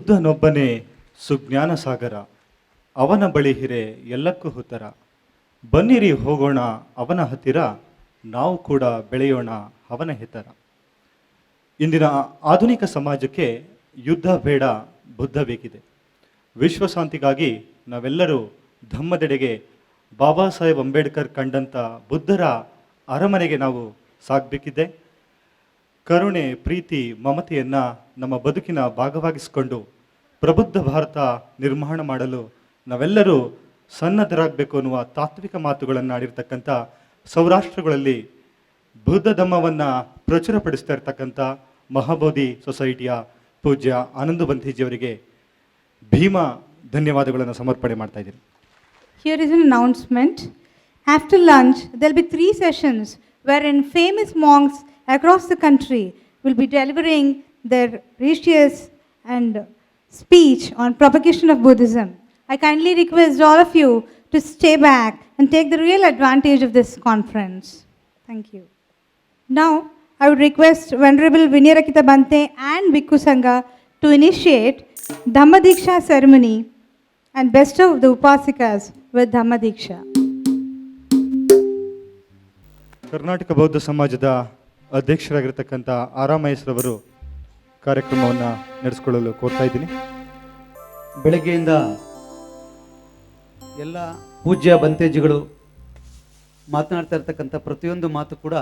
ಬುದ್ಧನೊಬ್ಬನೇ ಸುಜ್ಞಾನ ಸಾಗರ, ಅವನ ಬಳಿ ಹಿರೆ ಎಲ್ಲಕ್ಕೂ ಉತ್ತರ. ಬನ್ನಿರಿ ಹೋಗೋಣ ಅವನ ಹತ್ತಿರ, ನಾವು ಕೂಡ ಬೆಳೆಯೋಣ ಅವನ ಹೆತರ. ಇಂದಿನ ಆಧುನಿಕ ಸಮಾಜಕ್ಕೆ ಯುದ್ಧ ಬೇಡ, ಬುದ್ಧ ಬೇಕಿದೆ. ವಿಶ್ವಶಾಂತಿಗಾಗಿ ನಾವೆಲ್ಲರೂ ಧಮ್ಮದೆಡೆಗೆ ಬಾಬಾ ಸಾಹೇಬ್ ಅಂಬೇಡ್ಕರ್ ಕಂಡಂಥ ಬುದ್ಧರ ಅರಮನೆಗೆ ನಾವು ಸಾಗಬೇಕಿದೆ. ಕರುಣೆ, ಪ್ರೀತಿ, ಮಮತೆಯನ್ನು ನಮ್ಮ ಬದುಕಿನ ಭಾಗವಾಗಿಸಿಕೊಂಡು ಪ್ರಬುದ್ಧ ಭಾರತ ನಿರ್ಮಾಣ ಮಾಡಲು ನಾವೆಲ್ಲರೂ ಸನ್ನದ್ಧರಾಗಬೇಕು ಅನ್ನುವ ತಾತ್ವಿಕ ಮಾತುಗಳನ್ನು ಆಡಿರ್ತಕ್ಕಂಥ, ಸೌರಾಷ್ಟ್ರಗಳಲ್ಲಿ ಬುದ್ಧ ಧಮ್ಮವನ್ನು ಪ್ರಚುರಪಡಿಸ್ತಾ ಇರ್ತಕ್ಕಂಥ ಮಹಾಬೋಧಿ ಸೊಸೈಟಿಯ ಪೂಜ್ಯ ಆನಂದ ಬಂಧೀಜಿಯವರಿಗೆ ಭೀಮಾ ಧನ್ಯವಾದಗಳನ್ನು ಸಮರ್ಪಣೆ ಮಾಡ್ತಾ ಇದ್ದೀನಿ. Here is an announcement. After lunch, there will be 3 sessions wherein famous monks across the country will be delivering their precious and speech on propagation of Buddhism. I kindly request all of you to stay back and take the real advantage of this conference. Thank you. Now, I would request Venerable Vinirakita Bante and Bhikkhu Sangha to initiate Dhamma Diksha ceremony and bestow the Upasikas with Dhamma Diksha. Karnataka ಬೌದ್ಧ ಸಮಾಜದ ಅಧ್ಯಕ್ಷರಾಗಿರ್ತಕ್ಕಂಥ ಆರಾಮಯ್ಯಸ್ರವರು ಕಾರ್ಯಕ್ರಮವನ್ನು ನಡೆಸಿಕೊಳ್ಳಲು ಕೋರ್ತಾ ಇದ್ದೀನಿ. ಬೆಳಗ್ಗೆಯಿಂದ ಎಲ್ಲ ಪೂಜ್ಯ ಬಂತೇಜಿಗಳು ಮಾತನಾಡ್ತಾ ಇರ್ತಕ್ಕಂಥ ಪ್ರತಿಯೊಂದು ಮಾತು ಕೂಡ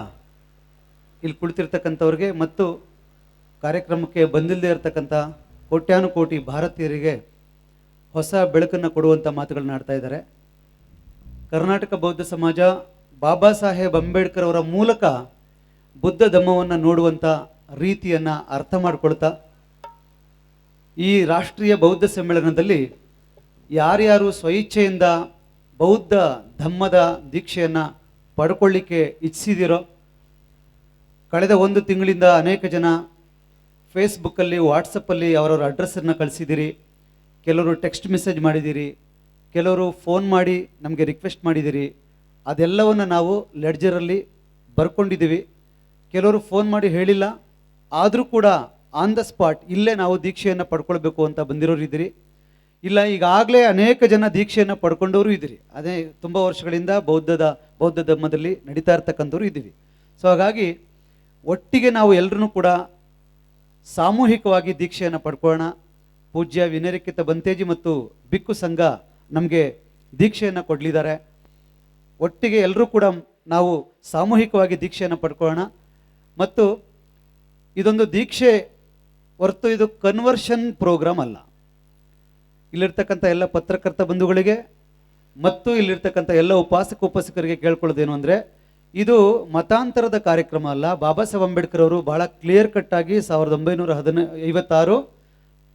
ಇಲ್ಲಿ ಕುಳಿತಿರ್ತಕ್ಕಂಥವ್ರಿಗೆ ಮತ್ತು ಕಾರ್ಯಕ್ರಮಕ್ಕೆ ಬಂದಿಲ್ಲದೆ ಇರತಕ್ಕಂಥ ಕೋಟ್ಯಾನುಕೋಟಿ ಭಾರತೀಯರಿಗೆ ಹೊಸ ಬೆಳಕನ್ನು ಕೊಡುವಂಥ ಮಾತುಗಳನ್ನ ಆಡ್ತಾ ಇದ್ದಾರೆ. ಕರ್ನಾಟಕ ಬೌದ್ಧ ಸಮಾಜ ಬಾಬಾ ಸಾಹೇಬ್ ಅಂಬೇಡ್ಕರ್ ಅವರ ಮೂಲಕ ಬುದ್ಧ ಧಮ್ಮವನ್ನು ನೋಡುವಂಥ ರೀತಿಯನ್ನು ಅರ್ಥ ಮಾಡಿಕೊಳ್ತಾ ಈ ರಾಷ್ಟ್ರೀಯ ಬೌದ್ಧ ಸಮ್ಮೇಳನದಲ್ಲಿ ಯಾರ್ಯಾರು ಸ್ವಇಚ್ಛೆಯಿಂದ ಬೌದ್ಧ ಧಮ್ಮದ ದೀಕ್ಷೆಯನ್ನು ಪಡ್ಕೊಳ್ಳಿಕ್ಕೆ ಇಚ್ಛಿಸಿದಿರೋ, ಕಳೆದ 1 ತಿಂಗಳಿಂದ ಅನೇಕ ಜನ ಫೇಸ್ಬುಕ್ಕಲ್ಲಿ, ವಾಟ್ಸಪ್ಪಲ್ಲಿ ಅವರವರ ಅಡ್ರೆಸ್ಸನ್ನು ಕಳಿಸಿದ್ದೀರಿ. ಕೆಲವರು ಟೆಕ್ಸ್ಟ್ ಮೆಸೇಜ್ ಮಾಡಿದ್ದೀರಿ, ಕೆಲವರು ಫೋನ್ ಮಾಡಿ ನಮಗೆ ರಿಕ್ವೆಸ್ಟ್ ಮಾಡಿದ್ದೀರಿ. ಅದೆಲ್ಲವನ್ನು ನಾವು ಲೆಡ್ಜರಲ್ಲಿ ಬರ್ಕೊಂಡಿದ್ದೀವಿ. ಕೆಲವರು ಫೋನ್ ಮಾಡಿ ಹೇಳಿಲ್ಲ, ಆದರೂ ಕೂಡ ಆನ್ ದ ಸ್ಪಾಟ್ ಇಲ್ಲೇ ನಾವು ದೀಕ್ಷೆಯನ್ನು ಪಡ್ಕೊಳ್ಬೇಕು ಅಂತ ಬಂದಿರೋರು ಇದ್ದೀರಿ. ಇಲ್ಲ, ಈಗಾಗಲೇ ಅನೇಕ ಜನ ದೀಕ್ಷೆಯನ್ನು ಪಡ್ಕೊಂಡವರು ಇದ್ದೀರಿ. ಅದೇ ತುಂಬ ವರ್ಷಗಳಿಂದ ಬೌದ್ಧ ಧಮ್ಮದಲ್ಲಿ ನಡೀತಾ ಇರ್ತಕ್ಕಂಥವ್ರು ಇದ್ದೀವಿ. ಸೊ ಹಾಗಾಗಿ ಒಟ್ಟಿಗೆ ನಾವು ಎಲ್ಲರೂ ಕೂಡ ಸಾಮೂಹಿಕವಾಗಿ ದೀಕ್ಷೆಯನ್ನು ಪಡ್ಕೊಳ್ಳೋಣ. ಪೂಜ್ಯ ವಿನಯರಕಿತ ಬಂತೇಜಿ ಮತ್ತು ಭಿಕ್ಕು ಸಂಘ ನಮಗೆ ದೀಕ್ಷೆಯನ್ನು ಕೊಡಲಿದ್ದಾರೆ. ಒಟ್ಟಿಗೆ ಎಲ್ಲರೂ ಕೂಡ ನಾವು ಸಾಮೂಹಿಕವಾಗಿ ದೀಕ್ಷೆಯನ್ನು ಪಡ್ಕೊಳ್ಳೋಣ. ಮತ್ತು ಇದೊಂದು ದೀಕ್ಷೆ ಹೊರತು ಇದು ಕನ್ವರ್ಷನ್ ಪ್ರೋಗ್ರಾಮ್ ಅಲ್ಲ. ಇಲ್ಲಿರ್ತಕ್ಕಂಥ ಎಲ್ಲ ಪತ್ರಕರ್ತ ಬಂಧುಗಳಿಗೆ ಮತ್ತು ಇಲ್ಲಿರ್ತಕ್ಕಂಥ ಎಲ್ಲ ಉಪಾಸಕರಿಗೆ ಕೇಳ್ಕೊಳ್ಳೋದೇನು ಅಂದರೆ, ಇದು ಮತಾಂತರದ ಕಾರ್ಯಕ್ರಮ ಅಲ್ಲ. ಬಾಬಾ ಸಾಹೇಬ್ ಅಂಬೇಡ್ಕರ್ ಅವರು ಬಹಳ ಕ್ಲಿಯರ್ ಕಟ್ ಆಗಿ 1956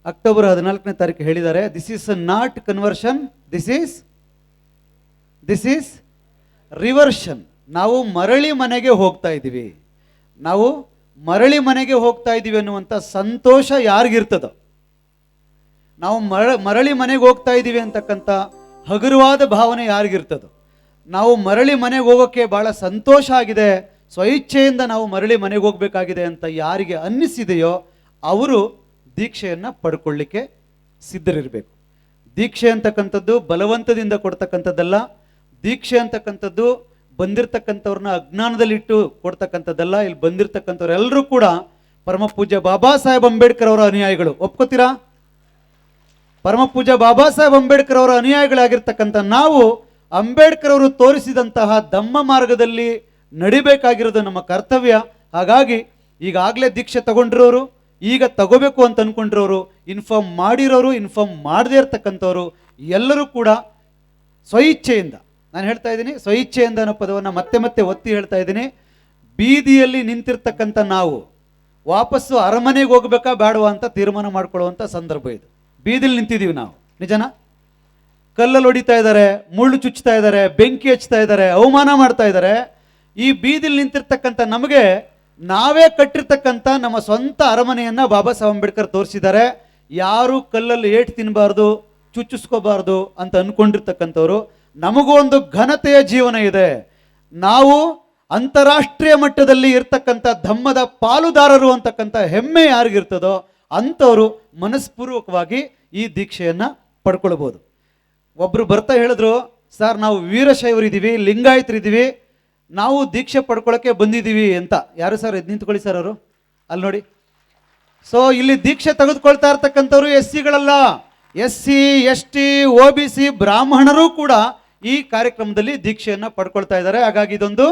ಅಕ್ಟೋಬರ್ 14ನೇ ತಾರೀಕು ಹೇಳಿದ್ದಾರೆ, this is not conversion, this is reversion. ನಾವು ಮರಳಿ ಮನೆಗೆ ಹೋಗ್ತಾ ಇದ್ದೀವಿ, ನಾವು ಮರಳಿ ಮನೆಗೆ ಹೋಗ್ತಾ ಇದ್ದೀವಿ ಅನ್ನುವಂಥ ಸಂತೋಷ ಯಾರಿಗಿರ್ತದೋ, ನಾವು ಮರಳಿ ಮನೆಗೆ ಹೋಗ್ತಾ ಇದ್ದೀವಿ ಅಂತಕ್ಕಂಥ ಹಗುರವಾದ ಭಾವನೆ ಯಾರಿಗಿರ್ತದೋ, ನಾವು ಮರಳಿ ಮನೆಗೆ ಹೋಗೋಕ್ಕೆ ಭಾಳ ಸಂತೋಷ ಆಗಿದೆ, ಸ್ವಇಚ್ಛೆಯಿಂದ ನಾವು ಮರಳಿ ಮನೆಗೆ ಹೋಗಬೇಕಾಗಿದೆ ಅಂತ ಯಾರಿಗೆ ಅನ್ನಿಸಿದೆಯೋ ಅವರು ದೀಕ್ಷೆಯನ್ನು ಪಡ್ಕೊಳ್ಳಿಕ್ಕೆ ಸಿದ್ಧರಿರಬೇಕು. ದೀಕ್ಷೆ ಅಂತಕ್ಕಂಥದ್ದು ಬಲವಂತದಿಂದ ಕೊಡ್ತಕ್ಕಂಥದ್ದಲ್ಲ. ದೀಕ್ಷೆ ಅಂತಕ್ಕಂಥದ್ದು ಬಂದಿರತಕ್ಕಂಥವ್ರನ್ನ ಅಜ್ಞಾನದಲ್ಲಿಟ್ಟು ಕೊಡ್ತಕ್ಕಂಥದ್ದಲ್ಲ. ಇಲ್ಲಿ ಬಂದಿರತಕ್ಕಂಥವ್ರೆಲ್ಲರೂ ಕೂಡ ಪರಮ ಪೂಜ್ಯ ಬಾಬಾ ಸಾಹೇಬ್ ಅಂಬೇಡ್ಕರ್ ಅವರ ಅನುಯಾಯಿಗಳು. ಒಪ್ಕೋತೀರಾ? ಪರಮ ಪೂಜ್ಯ ಬಾಬಾ ಸಾಹೇಬ್ ಅಂಬೇಡ್ಕರ್ ಅವರ ಅನುಯಾಯಿಗಳಾಗಿರ್ತಕ್ಕಂಥ ನಾವು ಅಂಬೇಡ್ಕರ್ ಅವರು ತೋರಿಸಿದಂತಹ ಧಮ್ಮ ಮಾರ್ಗದಲ್ಲಿ ನಡಿಬೇಕಾಗಿರೋದು ನಮ್ಮ ಕರ್ತವ್ಯ. ಹಾಗಾಗಿ ಈಗಾಗಲೇ ದೀಕ್ಷೆ ತಗೊಂಡಿರೋರು, ಈಗ ತಗೋಬೇಕು ಅಂತ ಅಂದ್ಕೊಂಡಿರೋರು, ಇನ್ಫಾರ್ಮ್ ಮಾಡಿರೋರು, ಇನ್ಫಾರ್ಮ್ ಮಾಡದೇ ಇರ್ತಕ್ಕಂಥವ್ರು ಎಲ್ಲರೂ ಕೂಡ ಸ್ವಇಚ್ಛೆಯಿಂದ, ನಾನು ಹೇಳ್ತಾ ಇದ್ದೀನಿ ಸ್ವಇಚ್ಛೆಯಿಂದ ಅನ್ನೋ ಪದವನ್ನು ಮತ್ತೆ ಮತ್ತೆ ಒತ್ತಿ ಹೇಳ್ತಾ ಇದ್ದೀನಿ. ಬೀದಿಯಲ್ಲಿ ನಿಂತಿರ್ತಕ್ಕಂಥ ನಾವು ವಾಪಸ್ಸು ಅರಮನೆಗೆ ಹೋಗ್ಬೇಕಾ ಬೇಡವಾ ಅಂತ ತೀರ್ಮಾನ ಮಾಡ್ಕೊಳ್ಳುವಂಥ ಸಂದರ್ಭ ಇದು. ಬೀದಿಲಿ ನಿಂತಿದ್ದೀವಿ ನಾವು, ನಿಜನಾ? ಕಲ್ಲಲ್ಲಿ ಹೊಡಿತಾ ಇದ್ದಾರೆ, ಮುಳ್ಳು ಚುಚ್ತಾ ಇದ್ದಾರೆ, ಬೆಂಕಿ ಹಚ್ತಾ ಇದ್ದಾರೆ, ಅವಮಾನ ಮಾಡ್ತಾ ಇದ್ದಾರೆ. ಈ ಬೀದಿಲಿ ನಿಂತಿರ್ತಕ್ಕಂಥ ನಮಗೆ ನಾವೇ ಕಟ್ಟಿರ್ತಕ್ಕಂಥ ನಮ್ಮ ಸ್ವಂತ ಅರಮನೆಯನ್ನು ಬಾಬಾ ಸಾಹೇಬ್ ಅಂಬೇಡ್ಕರ್ ತೋರಿಸಿದ್ದಾರೆ. ಯಾರು ಕಲ್ಲಲ್ಲಿ ಏಟು ತಿನ್ನಬಾರ್ದು, ಚುಚ್ಚಿಸ್ಕೋಬಾರ್ದು ಅಂತ ಅಂದ್ಕೊಂಡಿರ್ತಕ್ಕಂಥವ್ರು. ನಮಗೂ ಒಂದು ಘನತೆಯ ಜೀವನ ಇದೆ. ನಾವು ಅಂತಾರಾಷ್ಟ್ರೀಯ ಮಟ್ಟದಲ್ಲಿ ಇರ್ತಕ್ಕಂಥ ಧಮ್ಮದ ಪಾಲುದಾರರು ಅಂತಕ್ಕಂಥ ಹೆಮ್ಮೆ ಯಾರಿಗಿರ್ತದೋ ಅಂಥವರು ಮನಸ್ಪೂರ್ವಕವಾಗಿ ಈ ದೀಕ್ಷೆಯನ್ನು ಪಡ್ಕೊಳ್ಬೋದು. ಒಬ್ಬರು ಬರ್ತಾ ಹೇಳಿದ್ರು, ಸರ್ ನಾವು ವೀರಶೈವರಿದ್ದೀವಿ, ಲಿಂಗಾಯತರಿದ್ದೀವಿ, ನಾವು ದೀಕ್ಷೆ ಪಡ್ಕೊಳ್ಳೋಕ್ಕೆ ಬಂದಿದ್ದೀವಿ ಅಂತ. ಯಾರು ಸರ್? ಎದ್ದು ನಿಂತ್ಕೊಳ್ಳಿ ಸರ್, ಅವರು ಅಲ್ಲಿ ನೋಡಿ. ಸೊ ಇಲ್ಲಿ ದೀಕ್ಷೆ ತೆಗೆದುಕೊಳ್ತಾ ಇರ್ತಕ್ಕಂಥವ್ರು SC-ಗಳಲ್ಲ, SC ST OBC ಬ್ರಾಹ್ಮಣರು ಕೂಡ ಈ ಕಾರ್ಯಕ್ರಮದಲ್ಲಿ ದೀಕ್ಷೆಯನ್ನು ಪಡ್ಕೊಳ್ತಾ ಇದ್ದಾರೆ. ಹಾಗಾಗಿ ಇದೊಂದು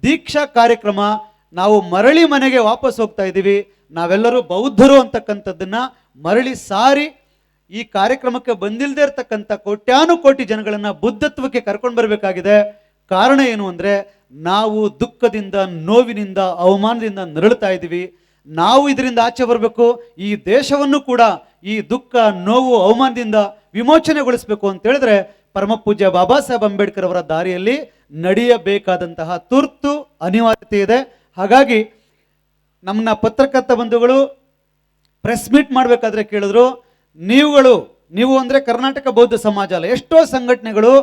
ದೀಕ್ಷಾ ಕಾರ್ಯಕ್ರಮ. ನಾವು ಮರಳಿ ಮನೆಗೆ ವಾಪಸ್ ಹೋಗ್ತಾ ಇದ್ದೀವಿ. ನಾವೆಲ್ಲರೂ ಬೌದ್ಧರು ಅಂತಕ್ಕಂಥದ್ದನ್ನ ಮರಳಿ ಸಾರಿ ಈ ಕಾರ್ಯಕ್ರಮಕ್ಕೆ ಬಂದಿಲ್ಲದೆ ಇರತಕ್ಕಂಥ ಕೋಟ್ಯಾನುಕೋಟಿ ಜನಗಳನ್ನ ಬುದ್ಧತ್ವಕ್ಕೆ ಕರ್ಕೊಂಡು ಬರಬೇಕಾಗಿದೆ. ಕಾರಣ ಏನು ಅಂದರೆ, ನಾವು ದುಃಖದಿಂದ, ನೋವಿನಿಂದ, ಅವಮಾನದಿಂದ ನರಳುತ್ತಾ ಇದ್ದೀವಿ. ನಾವು ಇದರಿಂದ ಆಚೆ ಬರಬೇಕು. ಈ ದೇಶವನ್ನು ಕೂಡ ಈ ದುಃಖ, ನೋವು, ಅವಮಾನದಿಂದ ವಿಮೋಚನೆಗೊಳಿಸಬೇಕು ಅಂತ ಹೇಳಿದ್ರೆ ಪರಮ ಪೂಜ್ಯ ಬಾಬಾ ಸಾಹೇಬ್ ಅಂಬೇಡ್ಕರ್ ಅವರ ದಾರಿಯಲ್ಲಿ ನಡೆಯಬೇಕಾದಂತಹ ತುರ್ತು ಅನಿವಾರ್ಯತೆ ಇದೆ. ಹಾಗಾಗಿ ನಮ್ಮನ್ನ ಪತ್ರಕರ್ತ ಬಂಧುಗಳು ಪ್ರೆಸ್ ಮೀಟ್ ಮಾಡಬೇಕಾದ್ರೆ ಕೇಳಿದ್ರು, ನೀವು ಅಂದರೆ ಕರ್ನಾಟಕ ಬೌದ್ಧ ಸಮಾಜ ಅಲ್ಲ, ಎಷ್ಟೋ ಸಂಘಟನೆಗಳು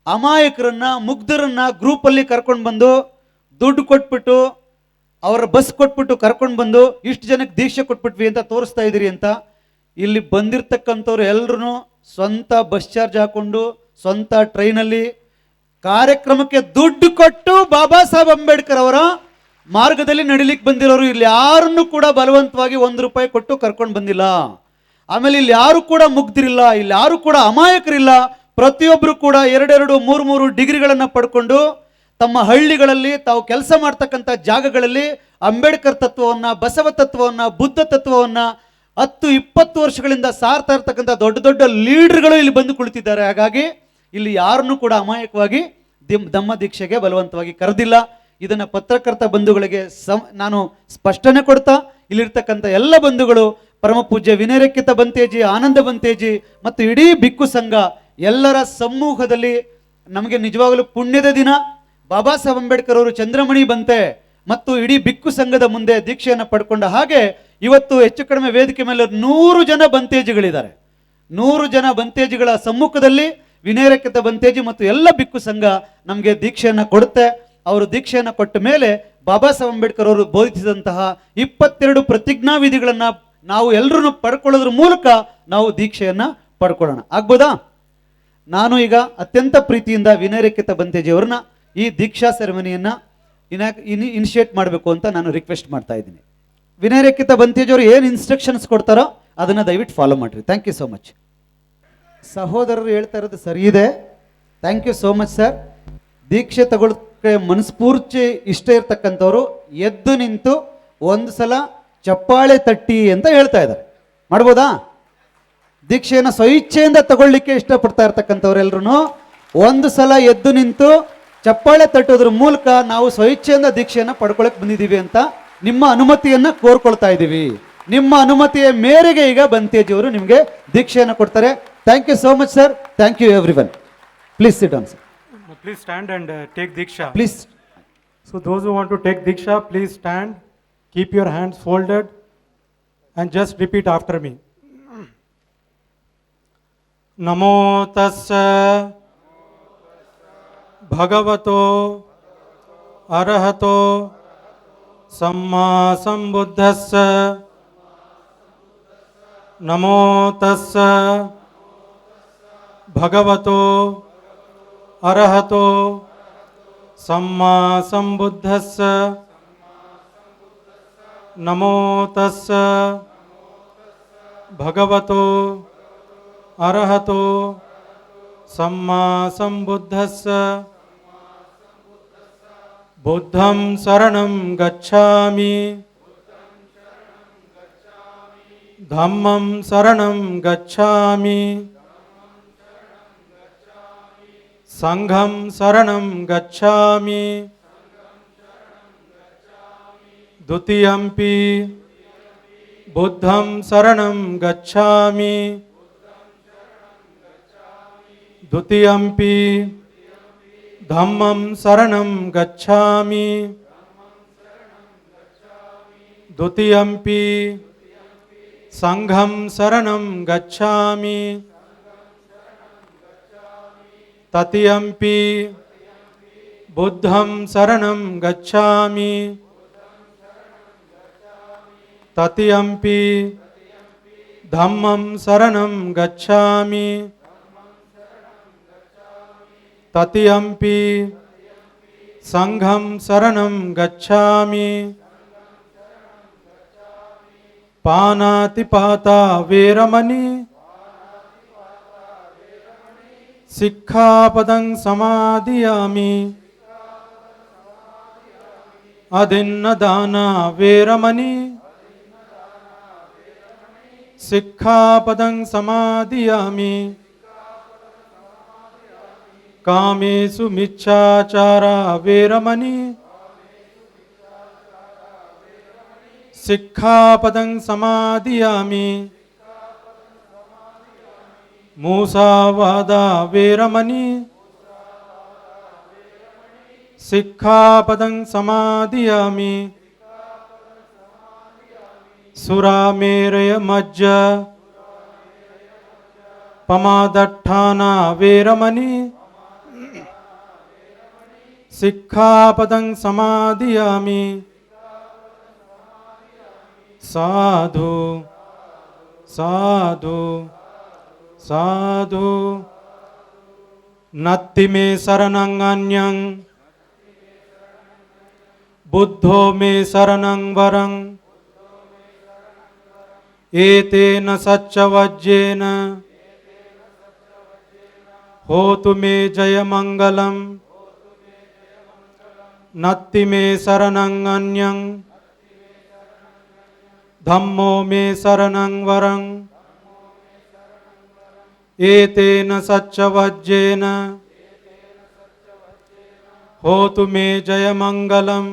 ಅಮಾಯಕರನ್ನ, ಮುಗ್ಧರನ್ನ ಗ್ರೂಪಲ್ಲಿ ಕರ್ಕೊಂಡು ಬಂದು ದುಡ್ಡು ಕೊಟ್ಬಿಟ್ಟು, ಅವರ ಬಸ್ ಕೊಟ್ಬಿಟ್ಟು ಕರ್ಕೊಂಡು ಬಂದು ಇಷ್ಟು ಜನಕ್ಕೆ ದೀಕ್ಷೆ ಕೊಟ್ಬಿಟ್ವಿ ಅಂತ ತೋರಿಸ್ತಾ ಇದ್ದೀರಿ ಅಂತ. ಇಲ್ಲಿ ಬಂದಿರತಕ್ಕಂಥವ್ರು ಎಲ್ಲರೂ ಸ್ವಂತ ಬಸ್ ಚಾರ್ಜ್ ಹಾಕೊಂಡು, ಸ್ವಂತ ಟ್ರೈನಲ್ಲಿ ಕಾರ್ಯಕ್ರಮಕ್ಕೆ ದುಡ್ಡು ಕೊಟ್ಟು ಬಾಬಾ ಸಾಹೇಬ್ ಅಂಬೇಡ್ಕರ್ ಅವರ ಮಾರ್ಗದಲ್ಲಿ ನಡಿಲಿಕ್ಕೆ ಬಂದಿರೋರು. ಇಲ್ಲಿ ಯಾರನ್ನು ಕೂಡ ಬಲವಂತವಾಗಿ ₹1 ಕೊಟ್ಟು ಕರ್ಕೊಂಡು ಬಂದಿಲ್ಲ. ಆಮೇಲೆ ಇಲ್ಲಿ ಯಾರು ಕೂಡ ಮುಗ್ದಿರಿಲ್ಲ, ಇಲ್ಲಿ ಯಾರು ಕೂಡ ಅಮಾಯಕರಿಲ್ಲ. ಪ್ರತಿಯೊಬ್ಬರು ಕೂಡ 2-2, 3-3 ಡಿಗ್ರಿಗಳನ್ನು ಪಡ್ಕೊಂಡು ತಮ್ಮ ಹಳ್ಳಿಗಳಲ್ಲಿ ತಾವು ಕೆಲಸ ಮಾಡ್ತಕ್ಕಂಥ ಜಾಗಗಳಲ್ಲಿ ಅಂಬೇಡ್ಕರ್ ತತ್ವವನ್ನು, ಬಸವ ತತ್ವವನ್ನು, ಬುದ್ಧ ತತ್ವವನ್ನು 10-20 ವರ್ಷಗಳಿಂದ ಸಾರ್ತಾ ಇರ್ತಕ್ಕಂಥ ದೊಡ್ಡ ದೊಡ್ಡ ಲೀಡರ್ಗಳು ಇಲ್ಲಿ ಬಂದು ಕುಳಿತಿದ್ದಾರೆ. ಹಾಗಾಗಿ ಇಲ್ಲಿ ಯಾರನ್ನು ಕೂಡ ಅಮಾಯಕವಾಗಿ ಧಮ್ಮ ದೀಕ್ಷೆಗೆ ಬಲವಂತವಾಗಿ ಕರೆದಿಲ್ಲ. ಇದನ್ನು ಪತ್ರಕರ್ತ ಬಂಧುಗಳಿಗೆ ನಾನು ಸ್ಪಷ್ಟನೆ ಕೊಡ್ತಾ, ಇಲ್ಲಿರ್ತಕ್ಕಂಥ ಎಲ್ಲ ಬಂಧುಗಳು, ಪರಮ ಪೂಜ್ಯ ವಿನಯರಕ್ಕಿತ ಬಂತೇಜಿ, ಆನಂದ ಬಂತೇಜಿ ಮತ್ತು ಇಡೀ ಬಿಕ್ಕು ಸಂಘ ಎಲ್ಲರ ಸಮ್ಮುಖದಲ್ಲಿ ನಮಗೆ ನಿಜವಾಗಲೂ ಪುಣ್ಯದ ದಿನ. ಬಾಬಾ ಸಾಹೇಬ್ ಅಂಬೇಡ್ಕರ್ ಅವರು ಚಂದ್ರಮಣಿ ಬಂತೆ ಮತ್ತು ಇಡೀ ಬಿಕ್ಕು ಸಂಘದ ಮುಂದೆ ದೀಕ್ಷೆಯನ್ನು ಪಡ್ಕೊಂಡ ಹಾಗೆ ಇವತ್ತು ಹೆಚ್ಚು ಕಡಿಮೆ ವೇದಿಕೆ ಮೇಲೆ 100 ಜನ ಬಂತೇಜಿಗಳಿದ್ದಾರೆ. 100 ಜನ ಬಂತೇಜಿಗಳ ಸಮ್ಮುಖದಲ್ಲಿ ವಿನಯರಕ್ಕಿತ ಬಂತೇಜಿ ಮತ್ತು ಎಲ್ಲ ಬಿಕ್ಕು ಸಂಘ ನಮಗೆ ದೀಕ್ಷೆಯನ್ನು ಕೊಡುತ್ತೆ. ಅವರು ದೀಕ್ಷೆಯನ್ನು ಕೊಟ್ಟ ಮೇಲೆ ಬಾಬಾ ಸಾಹೇಬ್ ಅಂಬೇಡ್ಕರ್ ಅವರು ಬೋಧಿಸಿದಂತಹ 22 ಪ್ರತಿಜ್ಞಾ ವಿಧಿಗಳನ್ನು ನಾವು ಎಲ್ಲರೂ ಪಡ್ಕೊಳ್ಳೋದ್ರ ಮೂಲಕ ನಾವು ದೀಕ್ಷೆಯನ್ನು ಪಡ್ಕೊಳ್ಳೋಣ. ಆಗ್ಬೋದಾ? ನಾನು ಈಗ ಅತ್ಯಂತ ಪ್ರೀತಿಯಿಂದ ವಿನಯರಕ್ಕಿತ ಬಂತೇಜಿ ಅವ್ರನ್ನ ಈ ದೀಕ್ಷಾ ಸೆರೆಮನಿಯನ್ನು ಇನಿಷಿಯೇಟ್ ಮಾಡಬೇಕು ಅಂತ ನಾನು ರಿಕ್ವೆಸ್ಟ್ ಮಾಡ್ತಾ ಇದ್ದೀನಿ. ವಿನಯರಕ್ಕಿತ ಬಂತೇಜಿ ಅವರು ಏನು ಇನ್ಸ್ಟ್ರಕ್ಷನ್ಸ್ ಕೊಡ್ತಾರೋ ಅದನ್ನು ದಯವಿಟ್ಟು ಫಾಲೋ ಮಾಡಿರಿ. Thank you so much. ಸಹೋದರರು ಹೇಳ್ತಾ ಇರೋದು ಸರಿ ಇದೆ. Thank you so much sir. ದೀಕ್ಷೆ ತಗೊಳ್ಳೋಕ್ಕೆ ಮನಸ್ಫೂರ್ತಿ ಇಷ್ಟ ಇರ್ತಕ್ಕಂಥವ್ರು ಎದ್ದು ನಿಂತು ಒಂದು ಸಲ ಚಪ್ಪಾಳೆ ತಟ್ಟಿ ಅಂತ ಹೇಳ್ತಾ ಇದ್ದಾರೆ. ಮಾಡ್ಬೋದಾ? ದೀಕ್ಷೆಯನ್ನು ಸ್ವಇಚ್ಛೆಯಿಂದ ತಗೊಳ್ಳಿಕ್ಕೆ ಇಷ್ಟಪಡ್ತಾ ಇರ್ತಕ್ಕಂಥವ್ರೆಲ್ಲರೂ ಒಂದು ಸಲ ಎದ್ದು ನಿಂತು ಚಪ್ಪಾಳೆ ತಟ್ಟೋದ್ರ ಮೂಲಕ ನಾವು ಸ್ವಇಚ್ಛೆಯಿಂದ ದೀಕ್ಷೆಯನ್ನು ಪಡ್ಕೊಳಕ್ಕೆ ಬಂದಿದ್ದೀವಿ ಅಂತ ನಿಮ್ಮ ಅನುಮತಿಯನ್ನು ಕೋರ್ಕೊಳ್ತಾ ಇದ್ದೀವಿ. ನಿಮ್ಮ ಅನುಮತಿಯ ಮೇರೆಗೆ ಈಗ ಬಂತೇಜಿಯವರು ನಿಮಗೆ ದೀಕ್ಷೆಯನ್ನು ಕೊಡ್ತಾರೆ. Thank you so much sir. Thank you everyone. Please sit down sir. Please stand and take Diksha. Please. So those who want to take Diksha, please stand, keep your hands folded and just repeat after me. Namo tassa bhagavato arahato samma sambuddhassa. Namo tassa bhagavato ಅರಹತೋ ಸಮ್ಮಾ ಸಂಬುದ್ಧಸ್ಸ. ನಮೋ ತಸ್ಸ ಭಗವತೋ ಅರಹತೋ ಸಮ್ಮಾ ಸಂಬುದ್ಧಸ್ಸ. ಬುದ್ಧಂ ಶರಣಂ ಗಚ್ಛಾಮಿ, ಧಮ್ಮಂ ಶರಣಂ ಗಚ್ಛಾಮಿ, ಸಂಘಂ ಶರಣಂ ಗಚ್ಛಾಮಿ, ದ್ವಿತೀಯಂಪಿ ಬುದ್ಧಂ ಶರಣಂ ಗಚ್ಛಾಮಿ, ದ್ವಿತೀಯಂಪಿ ಧಮ್ಮಂ ಶರಣಂ ಗಚ್ಛಾಮಿ, ದ್ವಿತೀಯಂಪಿ ಸಂಘಂ ಶರಣಂ ಗಚ್ಛಾಮಿ, ತತಿಯಂಪಿ ಬುದ್ಧಂ ಶರಣಂ ಗಚ್ಛಾಮಿ, ತತಿಯಂಪಿ धम्मं शरणं गच्छामि ततियम्पि संघं शरणं गच्छामि पानातिपाता वेरमणि सिक्खापदं समादियामि अदिन्नदाना वेरमणि सिक्खापदं समादियामि कामेषु मिच्छाचारा वेरमणि सिक्खापदं समादियामि मूसावादा वेरमणि सिक्खापदं समादियामि सुरामेरय मज्ज पमादट्ठाना वेरमणि सिक्खापदं समादियामि साधु साधु साधु नत्ति मे शरणं अन्यं बुद्धो मे शरणं वरं एतेन सच्चवज्जेन होतु मे जयमङ्गलं नत्ति मे शरणं अन्यं धम्मो मे शरणं वरं एतेन सच्चवज्जेन होतु मे जयमङ्गलं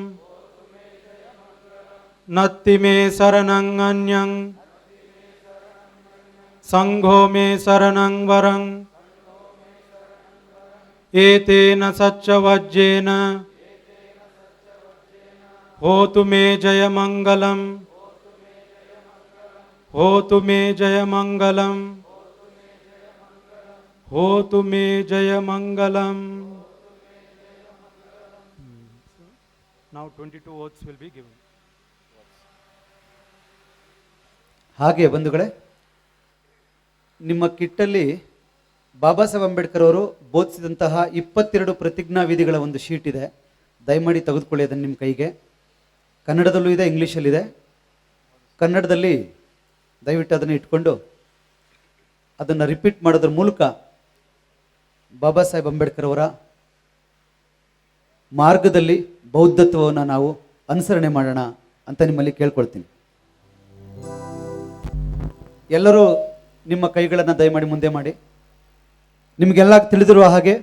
नत्ति मे शरणं अन्यं संघो मे शरणं वरं एतेन सच्चवज्जेन होतु मे जयमङ्गलं होतु मे जयमङ्गलं होतु मे जयमङ्गलं. Now 22 oaths will be given. ಹಾಗೆ ಬಂಧುಗಳೇ, ನಿಮ್ಮ ಕಿಟ್ಟಲ್ಲಿ ಬಾಬಾ ಸಾಹೇಬ್ ಅಂಬೇಡ್ಕರ್ ಅವರು ಬೋಧಿಸಿದಂತಹ 22 ಪ್ರತಿಜ್ಞಾ ವಿಧಿಗಳ ಒಂದು ಶೀಟ್ ಇದೆ. ದಯಮಾಡಿ ತೆಗೆದುಕೊಳ್ಳಿ ಅದನ್ನು ನಿಮ್ಮ ಕೈಗೆ. ಕನ್ನಡದಲ್ಲೂ ಇದೆ, ಇಂಗ್ಲೀಷಲ್ಲಿದೆ. ಕನ್ನಡದಲ್ಲಿ ದಯವಿಟ್ಟು ಅದನ್ನು ಇಟ್ಕೊಂಡು ಅದನ್ನು ರಿಪೀಟ್ ಮಾಡೋದ್ರ ಮೂಲಕ ಬಾಬಾ ಸಾಹೇಬ್ ಅಂಬೇಡ್ಕರ್ ಅವರ ಮಾರ್ಗದಲ್ಲಿ ಬೌದ್ಧತ್ವವನ್ನು ನಾವು ಅನುಸರಣೆ ಮಾಡೋಣ ಅಂತ ನಿಮ್ಮಲ್ಲಿ ಕೇಳ್ಕೊಳ್ತೀನಿ. ಎಲ್ಲರೂ ನಿಮ್ಮ ಕೈಗಳನ್ನು ದಯಮಾಡಿ ಮುಂದೆ ಮಾಡಿ. ನಿಮಗೆಲ್ಲ ತಿಳಿದಿರುವ ಹಾಗೆ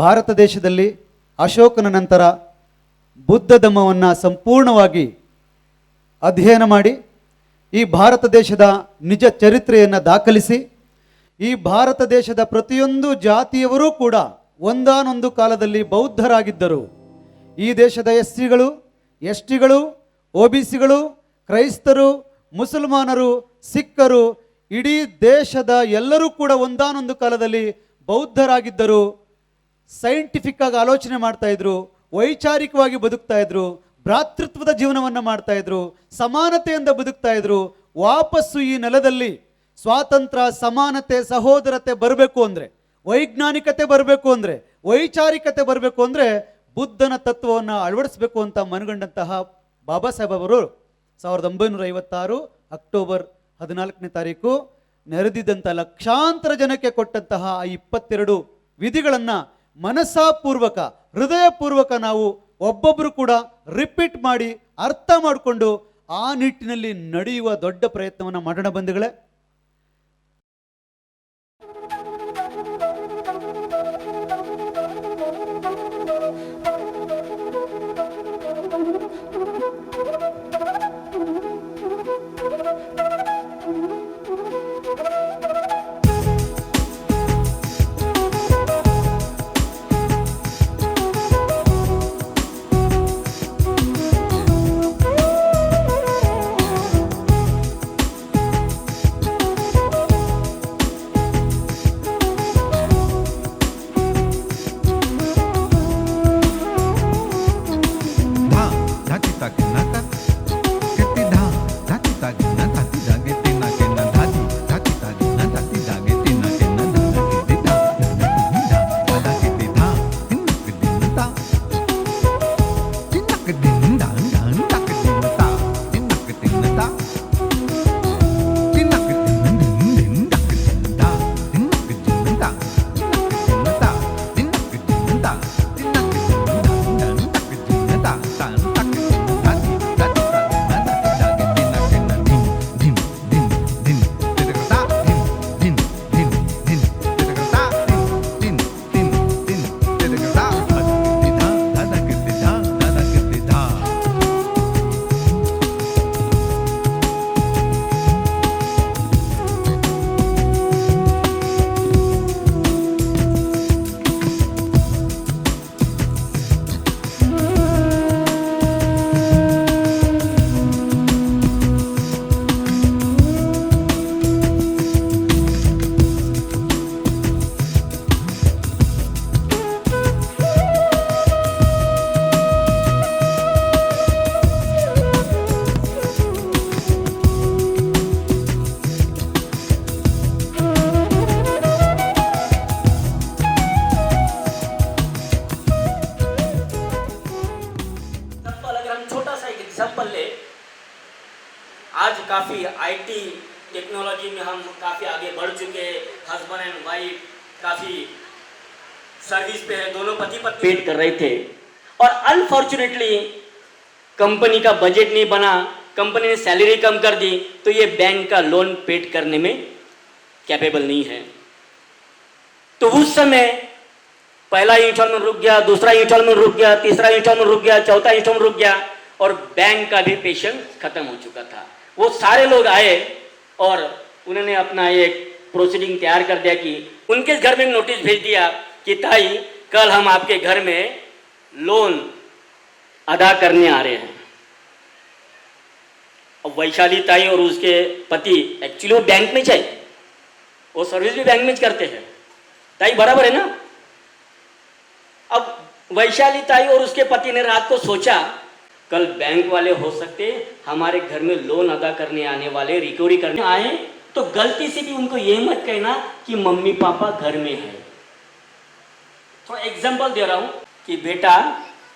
ಭಾರತ ದೇಶದಲ್ಲಿ ಅಶೋಕನ ನಂತರ ಬುದ್ಧ ಧಮ್ಮವನ್ನು ಸಂಪೂರ್ಣವಾಗಿ ಅಧ್ಯಯನ ಮಾಡಿ ಈ ಭಾರತ ದೇಶದ ನಿಜ ಚರಿತ್ರೆಯನ್ನು ದಾಖಲಿಸಿ ಈ ಭಾರತ ದೇಶದ ಪ್ರತಿಯೊಂದು ಜಾತಿಯವರೂ ಕೂಡ ಒಂದಾನೊಂದು ಕಾಲದಲ್ಲಿ ಬೌದ್ಧರಾಗಿದ್ದರು. ಈ ದೇಶದ ಎಸ್ಸಿಗಳು, ಎಸ್ಟಿಗಳು, OBCಗಳು, ಕ್ರೈಸ್ತರು, ಮುಸಲ್ಮಾನರು, ಸಿಖ್ಖರು, ಇಡೀ ದೇಶದ ಎಲ್ಲರೂ ಕೂಡ ಒಂದಾನೊಂದು ಕಾಲದಲ್ಲಿ ಬೌದ್ಧರಾಗಿದ್ದರು. ಸೈಂಟಿಫಿಕ್ ಆಗಿ ಆಲೋಚನೆ ಮಾಡ್ತಾ ಇದ್ರು, ವೈಚಾರಿಕವಾಗಿ ಬದುಕ್ತಾ ಇದ್ರು, ಭ್ರಾತೃತ್ವದ ಜೀವನವನ್ನು ಮಾಡ್ತಾ ಇದ್ರು, ಸಮಾನತೆಯಿಂದ ಬದುಕ್ತಾ ಇದ್ರು. ವಾಪಸ್ಸು ಈ ನೆಲದಲ್ಲಿ ಸ್ವಾತಂತ್ರ್ಯ, ಸಮಾನತೆ, ಸಹೋದರತೆ ಬರಬೇಕು ಅಂದರೆ, ವೈಜ್ಞಾನಿಕತೆ ಬರಬೇಕು ಅಂದರೆ, ವೈಚಾರಿಕತೆ ಬರಬೇಕು ಅಂದರೆ ಬುದ್ಧನ ತತ್ವವನ್ನು ಅಳವಡಿಸಬೇಕು ಅಂತ ಮನಗಂಡಂತಹ ಬಾಬಾ ಸಾಹೇಬ್ ಅವರು 1956 ಅಕ್ಟೋಬರ್ 14ನೇ ತಾರೀಕು ನೆರೆದಿದ್ದಂಥ ಲಕ್ಷಾಂತರ ಜನಕ್ಕೆ ಕೊಟ್ಟಂತಹ ಆ 22 ವಿಧಿಗಳನ್ನು ಮನಸ್ಸಾಪೂರ್ವಕ, ಹೃದಯಪೂರ್ವಕ ನಾವು ಒಬ್ಬೊಬ್ಬರು ಕೂಡ ರಿಪೀಟ್ ಮಾಡಿ ಅರ್ಥ ಮಾಡಿಕೊಂಡು ಆ ನಿಟ್ಟಿನಲ್ಲಿ ನಡೆಯುವ ದೊಡ್ಡ ಪ್ರಯತ್ನವನ್ನು ಮಾಡೋಣ ಬಂಧುಗಳೇ. काफ़ी आईटी टेक्नोलॉजी में हम काफ़ी आगे बढ़ चुके हैं, हस्बैंड एंड वाइफ काफ़ी सर्विस पे है, दोनों पति पत्नी पेड कर रहे थे और अनफॉर्चुनेटली कंपनी का बजट नहीं बना, कंपनी ने सैलरी कम कर दी, तो ये बैंक का लोन पेड करने में कैपेबल नहीं है। तो उस समय पहला इंस्टॉलमेंट रुक गया, दूसरा इंस्टॉलमेंट रुक गया, तीसरा इंस्टॉलमेंट रुक गया, चौथा इंस्टॉलमेंट रुक गया और बैंक का भी पेशेंस खत्म हो चुका था। वो सारे लोग आए और उन्होंने अपना एक प्रोसीडिंग तैयार कर दिया कि उनके घर में नोटिस भेज दिया कि ताई कल हम आपके घर में लोन अदा करने आ रहे हैं। अब वैशाली ताई और उसके पति एक्चुअली वो बैंक में चाहिए, वो सर्विस भी बैंक में करते हैं, ताई बराबर है ना। अब वैशाली ताई और उसके पति ने रात को सोचा कल बैंक वाले हो सकते हमारे घर में लोन अदा करने आने वाले, रिकवरी करने आए, तो गलती से भी उनको ये मत कहना कि मम्मी पापा घर में है। थोड़ा एग्जांपल दे रहा हूं कि बेटा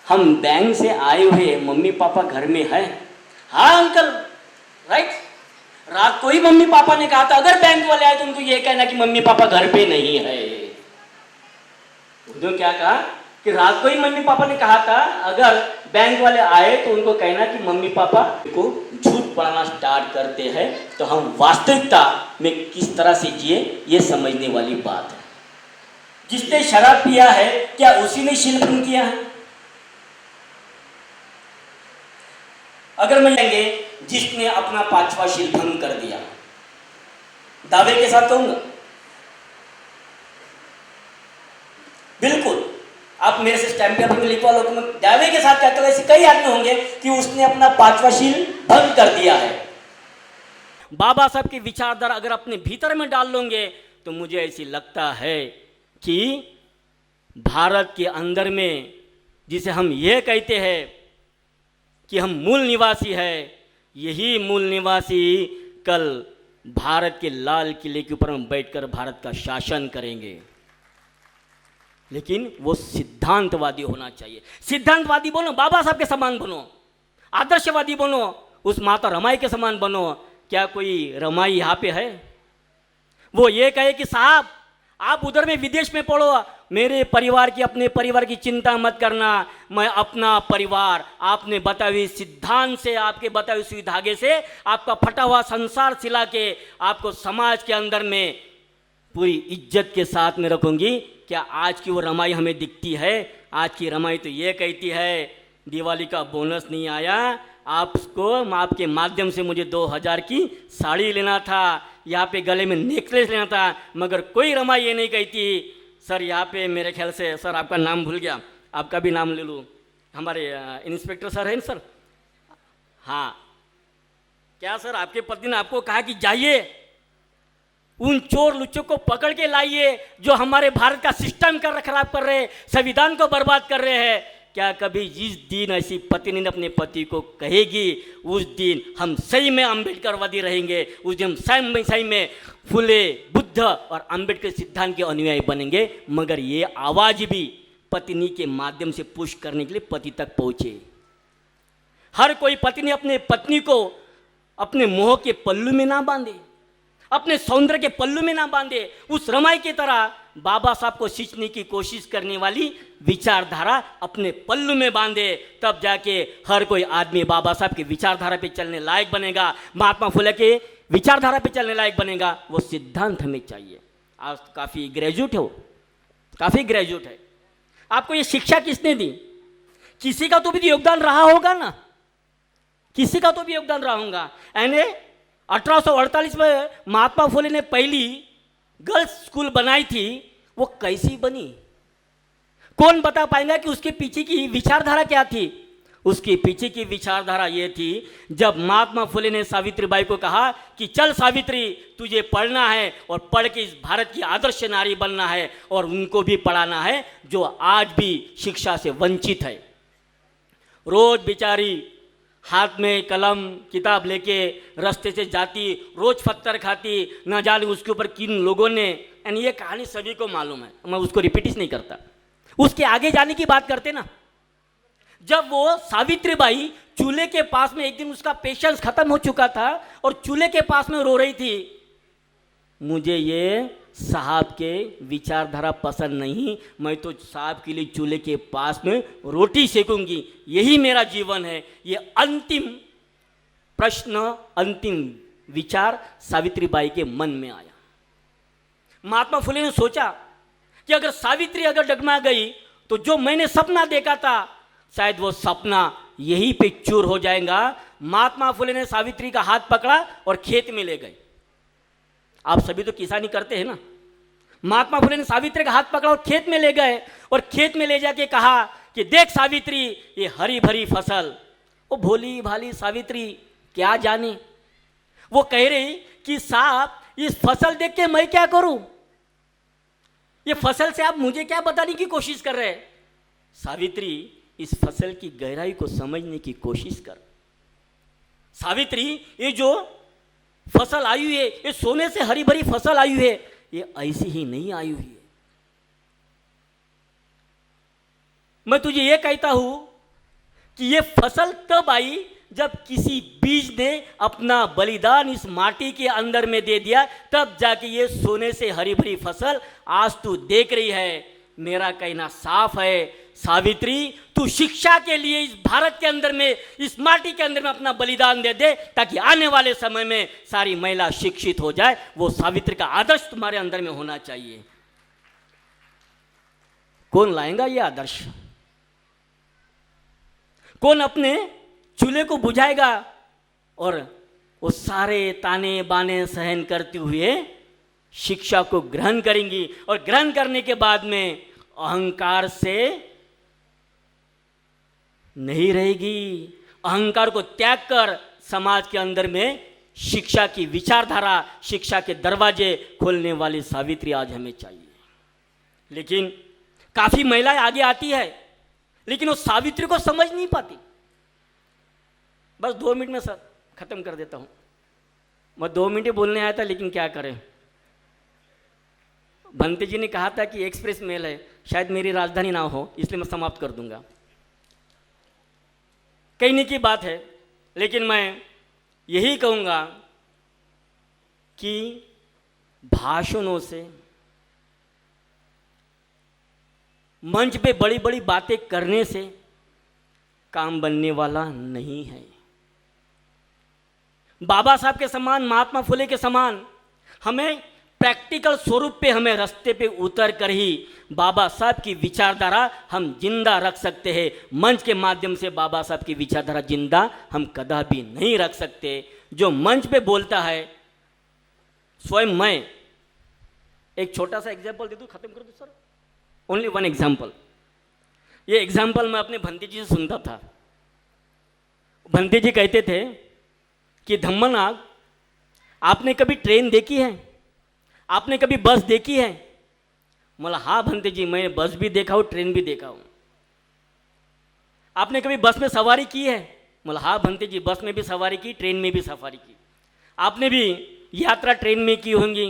हम बैंक से आए हुए, मम्मी पापा घर में है। हाँ अंकल, राइट। रात को ही मम्मी पापा ने कहा था अगर बैंक वाले आए तो उनको ये कहना कि मम्मी पापा घर पे नहीं है। उन्होंने क्या कहा कि रात को ही मम्मी पापा ने कहा था अगर बैंक वाले आए तो उनको कहना कि मम्मी पापा को झूठ पढ़ाना स्टार्ट करते हैं, तो हम वास्तविकता में किस तरह से जिए ये समझने वाली बात है। जिसने शराब पिया है क्या उसी ने शीलभंग किया है? अगर मैं कहेंगे जिसने अपना 5वां शीलभंग कर दिया, दावे के साथ कहूंगा बिल्कुल, आप मेरे से स्टैम्प पेपर में लिखवा लो तो मैं दावे के साथ कहता हूं ऐसे कई आदमी होंगे कि उसने अपना 5वां शील भंग कर दिया है। बाबा साहब की विचारधारा अगर अपने भीतर में डाल लोगे तो मुझे ऐसी लगता है कि भारत के अंदर में जिसे हम ये कहते हैं कि हम मूल निवासी है, यही मूल निवासी कल भारत के लाल किले के ऊपर में बैठकर भारत का शासन करेंगे। लेकिन वो सिद्धांतवादी होना चाहिए। सिद्धांतवादी बनो, बाबा साहब के समान बनो, आदर्शवादी बनो, उस माता रमाई के समान बनो। क्या कोई रमाई यहाँ पे है? वो ये कहे कि साहब आप उधर में विदेश में पढ़ो, मेरे परिवार की, अपने परिवार की चिंता मत करना, मैं अपना परिवार आपने बताए हुए सिद्धांत से, आपके बताए हुए सुई धागे से आपका फटा हुआ संसार सिला के आपको समाज के अंदर में पूरी इज्जत के साथ में रखूंगी। क्या आज की वो रमाई हमें दिखती है? आज की रमाई तो ये कहती है दिवाली का बोनस नहीं आया, आपको आपके माध्यम से मुझे 2000 की साड़ी लेना था, यहाँ पे गले में नेकलेस लेना था, मगर कोई रमाई ये नहीं कहती सर यहाँ पे मेरे ख्याल से, सर आपका नाम भूल गया, आपका भी नाम ले लूँ, हमारे इंस्पेक्टर सर हैं सर, हाँ क्या सर आपके पति ने आपको कहा कि जाइए उन चोर लुच्चों को पकड़ के लाइए जो हमारे भारत का सिस्टम खराब कर रहे हैं, संविधान को बर्बाद कर रहे हैं। क्या कभी जिस दिन ऐसी पत्नी ने अपने पति को कहेगी उस दिन हम सही में अम्बेडकरवादी रहेंगे, उस दिन हम सही में फुले, बुद्ध और अम्बेडकर सिद्धांत के अनुयायी बनेंगे। मगर ये आवाज़ भी पत्नी के माध्यम से पुश करने के लिए पति तक पहुँचे। हर कोई पत्नी अपने पत्नी को अपने मोह के पल्लू में ना बांधे, अपने सौंदर्य के पल्लू में ना बांधे। उस रमाई की तरह बाबा साहब को सींचने की कोशिश करने वाली विचारधारा अपने पल्लू में बांधे, तब जाके हर कोई आदमी बाबा साहब की विचारधारा पे चलने लायक बनेगा, महात्मा फुले के विचारधारा पे चलने लायक बनेगा। वो सिद्धांत हमें चाहिए। आज काफ़ी ग्रेजुएट हो, काफ़ी ग्रेजुएट है, आपको ये शिक्षा किसने दी? किसी का तो भी योगदान रहा होगा ना, किसी का तो भी योगदान रहा होगा। यानी 1848 में महात्मा फुले ने पहली गर्ल्स स्कूल बनाई थी, वो कैसी बनी? कौन बता पाएगा कि उसके पीछे की विचारधारा क्या थी? उसके पीछे की विचारधारा ये थी, जब महात्मा फुले ने सावित्रीबाई को कहा कि चल सावित्री तुझे पढ़ना है और पढ़ के इस भारत की आदर्श नारी बनना है और उनको भी पढ़ाना है जो आज भी शिक्षा से वंचित है। रोज बेचारी हाथ में कलम किताब लेके रास्ते से जाती, रोज पत्थर खाती, न जाने उसके ऊपर किन लोगों ने, एंड ये कहानी सभी को मालूम है, मैं उसको रिपीट नहीं करता। उसके आगे जाने की बात करते ना, जब वो सावित्रीबाई चूल्हे के पास में एक दिन उसका पेशेंस खत्म हो चुका था और चूल्हे के पास में रो रही थी, मुझे ये साहब के विचारधारा पसंद नहीं, मैं तो साहब के लिए चूल्हे के पास में रोटी सेकूंगी, यही मेरा जीवन है। ये अंतिम प्रश्न, अंतिम विचार सावित्रीबाई के मन में आया। महात्मा फुले ने सोचा कि अगर सावित्री अगर डगमा गई तो जो मैंने सपना देखा था शायद वो सपना यहीं पे चूर हो जाएगा। महात्मा फुले ने सावित्री का हाथ पकड़ा और खेत में ले गए। आप सभी तो किसानी करते हैं ना। महात्मा फुले ने सावित्री का हाथ पकड़ा और खेत में ले गए और खेत में ले जाके कहा कि देख सावित्री, ये हरी भरी फसल। वो भोली भाली सावित्री क्या जाने, वो कह रही कि साहब इस फसल देख के मैं क्या करूं, ये फसल से आप मुझे क्या बताने की कोशिश कर रहे हैं। सावित्री, इस फसल की गहराई को समझने की कोशिश कर। सावित्री, ये जो फसल आई हुई है, ये सोने से हरी भरी फसल आई हुई है, ये ऐसी ही नहीं आई हुई है। मैं तुझे ये कहता हूं कि ये फसल तब आई जब किसी बीज ने अपना बलिदान इस माटी के अंदर में दे दिया, तब जाके ये सोने से हरी भरी फसल आज तू देख रही है। मेरा कहना साफ है सावित्री, तू शिक्षा के लिए इस भारत के अंदर में, इस माटी के अंदर में अपना बलिदान दे दे, ताकि आने वाले समय में सारी महिला शिक्षित हो जाए। वो सावित्री का आदर्श तुम्हारे अंदर में होना चाहिए। कौन लाएगा ये आदर्श? कौन अपने चूल्हे को बुझाएगा और वो सारे ताने बाने सहन करते हुए शिक्षा को ग्रहण करेंगी और ग्रहण करने के बाद में अहंकार से नहीं रहेगी। अहंकार को त्याग कर समाज के अंदर में शिक्षा की विचारधारा, शिक्षा के दरवाजे खोलने वाली सावित्री आज हमें चाहिए। लेकिन काफी महिलाएं आगे आती है, लेकिन वो सावित्री को समझ नहीं पाती। बस 2 मिनट में सर खत्म कर देता हूं। मैं 2 मिनट ही बोलने आया था, लेकिन क्या करें, भंते जी ने कहा था कि एक्सप्रेस मेल है, शायद मेरी राजधानी ना हो, इसलिए मैं समाप्त कर दूंगा। कहने की बात है, लेकिन मैं यही कहूंगा कि भाषणों से, मंच पे बड़ी बड़ी बातें करने से काम बनने वाला नहीं है। बाबा साहब के समान, महात्मा फुले के समान हमें प्रैक्टिकल स्वरूप पे, हमें रास्ते पे उतर कर ही बाबा साहब की विचारधारा हम जिंदा रख सकते हैं। मंच के माध्यम से बाबा साहब की विचारधारा जिंदा हम कदापि नहीं रख सकते। जो मंच पे बोलता है, स्वयं मैं एक छोटा सा एग्जाम्पल दे दूं, खत्म कर दूं सर, ओनली 1 एग्जाम्पल। ये एग्जाम्पल मैं अपने भंते जी से सुनता था। भंते जी कहते थे कि धम्मनाग, आपने कभी ट्रेन देखी है, आपने कभी बस देखी है? बोला हाँ भंते जी, मैंने बस भी देखा हूँ, ट्रेन भी देखा हूँ। आपने कभी बस में सवारी की है? बोला हाँ भंते जी, बस में भी सवारी की, ट्रेन में भी सवारी की। आपने भी यात्रा ट्रेन में की होंगी।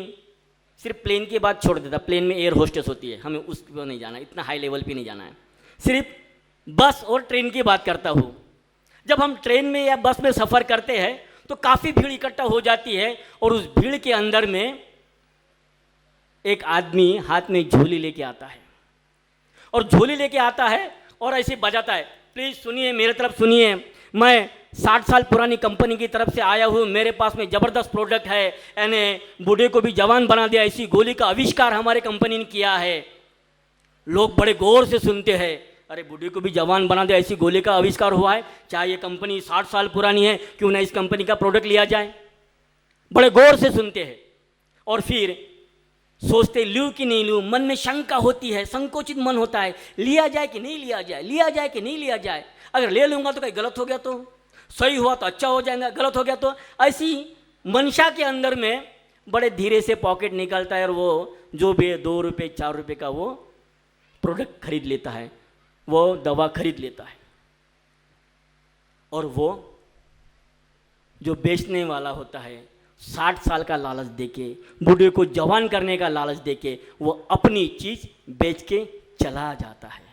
सिर्फ प्लेन की बात छोड़ देता, प्लेन में एयर होस्टेस होती है, हमें उस पर नहीं जाना, इतना हाई लेवल पे नहीं जाना है। सिर्फ बस और ट्रेन की बात करता हूँ। जब हम ट्रेन में या बस में सफ़र करते हैं तो काफ़ी भीड़ इकट्ठा हो जाती है और उस भीड़ के अंदर में एक आदमी हाथ में झोली लेके आता है और झोली लेके आता है और ऐसे बजाता है, प्लीज़ सुनिए, मेरे तरफ सुनिए, मैं 60 साल पुरानी कंपनी की तरफ से आया हूँ, मेरे पास में ज़बरदस्त प्रोडक्ट है, यानी बूढ़े को भी जवान बना दिया, ऐसी गोली का आविष्कार हमारे कंपनी ने किया है। लोग बड़े गौर से सुनते हैं, अरे बूढ़े को भी जवान बना दिया, ऐसी गोली का आविष्कार हुआ है, चाहे ये कंपनी 60 साल पुरानी है, क्यों ना इस कंपनी का प्रोडक्ट लिया जाए। बड़े गौर से सुनते हैं और फिर सोचते लूँ कि नहीं लूँ, मन में शंका होती है, संकोचित मन होता है, लिया जाए कि नहीं लिया जाए, लिया जाए कि नहीं लिया जाए। अगर ले लूँगा तो कहीं गलत हो गया तो, सही हुआ तो अच्छा हो जाएगा, गलत हो गया तो। ऐसी मंशा के अंदर में बड़े धीरे से पॉकेट निकलता है और वो जो भी 2 रुपये 4 रुपये का वो प्रोडक्ट खरीद लेता है, वो दवा खरीद लेता है। और वो जो बेचने वाला होता है 60 साल का लालच देके, बूढ़े को जवान करने का लालच देके वो अपनी चीज़ बेच के चला जाता है।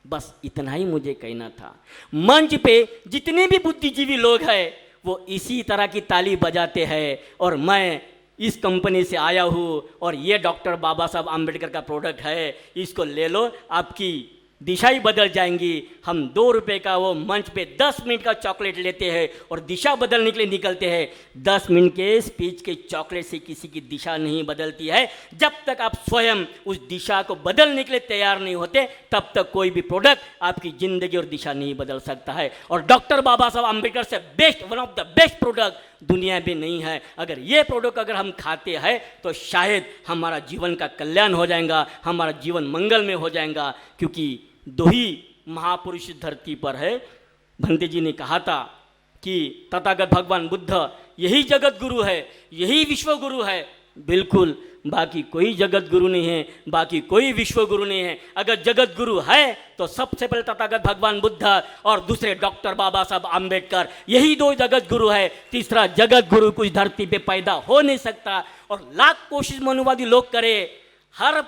बस इतना ही मुझे कहना था। मंच पे जितने भी बुद्धिजीवी लोग हैं वो इसी तरह की ताली बजाते हैं, और मैं इस कंपनी से आया हूँ और ये डॉक्टर बाबा साहब आम्बेडकर का प्रोडक्ट है, इसको ले लो, आपकी दिशा ही बदल जाएंगी। हम 2 रुपये का वो मंच पे 10 मिनट का चॉकलेट लेते हैं और दिशा बदलने के लिए निकलते हैं। 10 मिनट के स्पीच के चॉकलेट से किसी की दिशा नहीं बदलती है। जब तक आप स्वयं उस दिशा को बदलने के लिए तैयार नहीं होते, तब तक कोई भी प्रोडक्ट आपकी ज़िंदगी और दिशा नहीं बदल सकता है। और डॉक्टर बाबा साहब आम्बेडकर से best, one of the best product दुनिया में नहीं है। अगर ये प्रोडक्ट अगर हम खाते हैं तो शायद हमारा जीवन का कल्याण हो जाएगा, हमारा जीवन मंगल में हो जाएगा। क्योंकि 2 ही महापुरुष धरती पर है। भंते जी ने कहा था कि तथागत भगवान बुद्ध यही जगत गुरु है, यही विश्व गुरु है। बिल्कुल, बाकी कोई जगत गुरु नहीं है, बाकी कोई विश्व गुरु नहीं है। अगर जगत गुरु है तो सबसे पहले तथागत भगवान बुद्ध और दूसरे डॉक्टर बाबा साहब आम्बेडकर, यही 2 जगत गुरु है। तीसरा जगत गुरु कुछ धरती पे पैदा हो नहीं सकता। और लाख कोशिश मनुवादी लोग करे, हर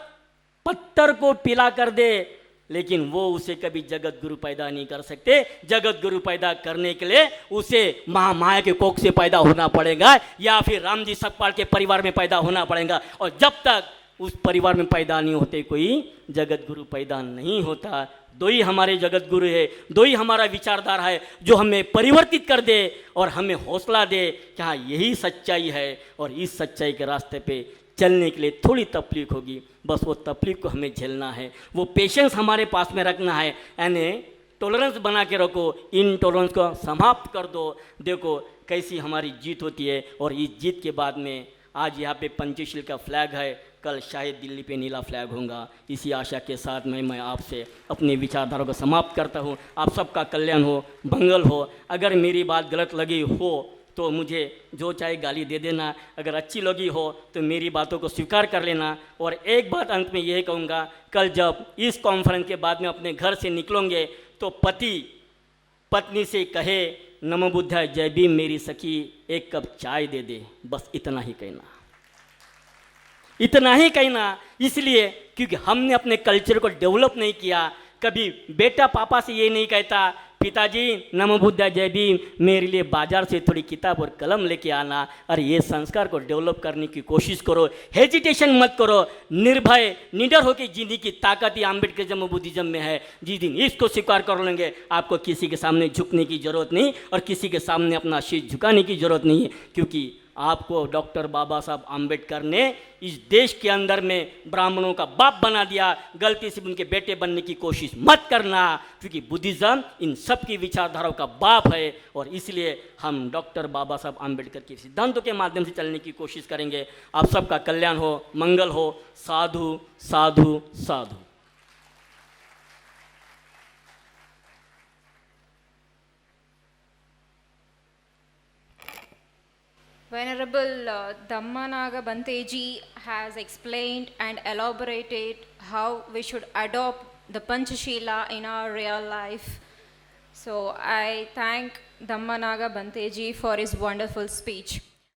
पत्थर को पीला कर दे, लेकिन वो उसे कभी जगत गुरु पैदा नहीं कर सकते। जगत गुरु पैदा करने के लिए उसे महामाया के कोख से पैदा होना पड़ेगा, या फिर रामजी सकपाल के परिवार में पैदा होना पड़ेगा। और जब तक उस परिवार में पैदा नहीं होते, कोई जगत गुरु पैदा नहीं होता। 2 ही हमारे जगत गुरु है, 2 ही हमारा विचारधारा है जो हमें परिवर्तित कर दे और हमें हौसला दे कि हाँ यही सच्चाई है। और इस सच्चाई के रास्ते पे चलने के लिए थोड़ी तकलीफ होगी, बस वो तकलीफ को हमें झेलना है, वो पेशेंस हमारे पास में रखना है। यानी टॉलरेंस बना के रखो, इनटॉलरेंस को समाप्त कर दो। देखो कैसी हमारी जीत होती है। और इस जीत के बाद में आज यहाँ पे पंचशील का फ्लैग है, कल शायद दिल्ली पे नीला फ्लैग होगा। इसी आशा के साथ मैं आपसे अपने विचारधारा को समाप्त करता हूँ। आप सबका कल्याण हो, मंगल हो। अगर मेरी बात गलत लगी हो तो मुझे जो चाहे गाली दे देना, अगर अच्छी लगी हो तो मेरी बातों को स्वीकार कर लेना। और एक बात अंत में यह कहूँगा, कल जब इस कॉन्फ्रेंस के बाद में अपने घर से निकलोगे तो पति पत्नी से कहे, नमो बुद्धाय जय भीम मेरी सखी, 1 कप चाय दे दे। बस इतना ही कहना, इतना ही कहना। इसलिए क्योंकि हमने अपने कल्चर को डेवलप नहीं किया। कभी बेटा पापा से ये नहीं कहता, पिताजी नमो बुद्धाय जय भीम, मेरे लिए बाजार से थोड़ी किताब और कलम लेके आना। अरे ये संस्कार को डेवलप करने की कोशिश करो, हेजिटेशन मत करो, निर्भय निडर होकर जीने की ताकत ही आम्बेडकरिज्म और बुद्धिज्म में है। जिस दिन इसको स्वीकार कर लेंगे, आपको किसी के सामने झुकने की जरूरत नहीं और किसी के सामने अपना शीश झुकाने की जरूरत नहीं है। क्योंकि आपको डॉक्टर बाबा साहब आम्बेडकर ने इस देश के अंदर में ब्राह्मणों का बाप बना दिया। गलती से उनके बेटे बनने की कोशिश मत करना, क्योंकि बुद्धिज्म इन सब की विचारधाराओं का बाप है। और इसलिए हम डॉक्टर बाबा साहब आम्बेडकर के सिद्धांतों के माध्यम से चलने की कोशिश करेंगे। आप सबका कल्याण हो, मंगल हो। साधु साधु साधु। Venerable Dhammanaga Banteji has explained and elaborated how we should adopt the Panchashila in our real life. So I thank Dhammanaga Banteji for his wonderful speech.